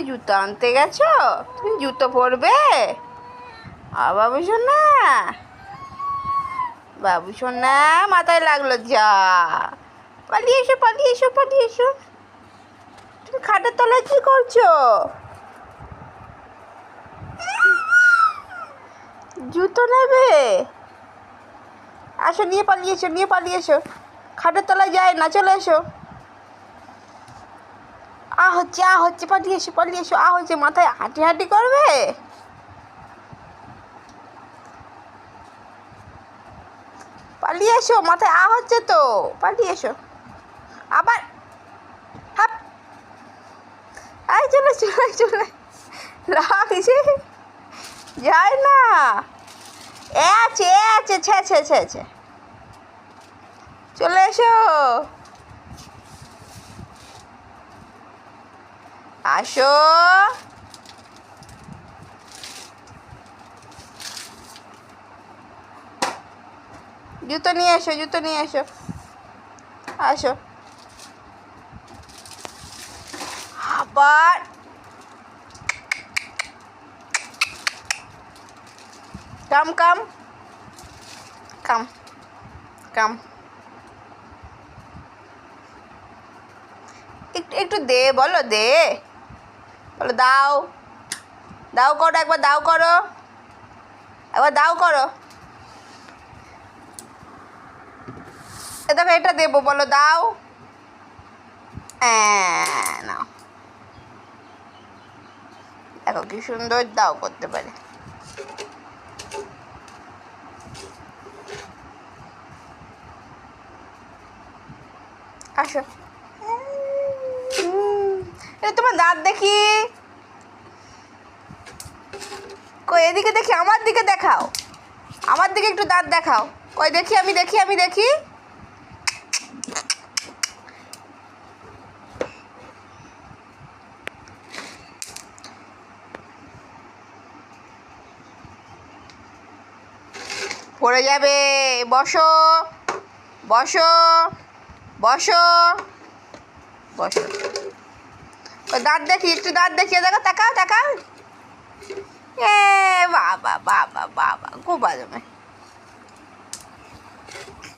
জুতো আনতে গেছো? তুমি জুতো পরবে? বাবু সোনা, বাবু সোনা, মাথায় লাগলো। যা, পালিয়ে এসো, পালিয়ে এসো, পালিয়ে এসো। তুমি খাটের তলায় কি করছো? জুতো নেবে? আসো, নিয়ে পালিয়ে এসো, নিয়ে পালিয়ে এসো। খাটের তলায় যায় না, চলে এসো। হচ্ছে, পালিয়ে এসো, পালিয়ে এসো। হচ্ছে, মাথায় হাঁটি হাঁটি করবে? পালিয়ে এসো, মাথায় হচ্ছে তো, পালিয়ে এসো। আবার হাপ, চলে চলে চলে, লাগছে, যায় না। আছে ছে, চলে এসো। আসো, জুতো নিয়ে এসো, জুতো নিয়ে এসো। আসো, আবার কাম কাম কাম কাম। একটু দে, বলো দে, বলো দাও, দাও করো, একবার দাও করো, একবার দাও করো। দেখো, এটা দেবো, বলো দাও। নাও, দেখো কি সুন্দর দাও করতে পারে। আসো, এটা তোমার দাঁত দেখি। কই, এদিকে দেখি, আমার দিকে দেখাও, আমার দিকে একটু দাঁত দেখাও। কই দেখি, আমি দেখি। পড়ে যাবে। বসো, বসো, বসো, বসো। দাঁত দেখি, একটু দাঁত দেখিয়ে দেখো, তাকাও। বাবা, খুব ভালো।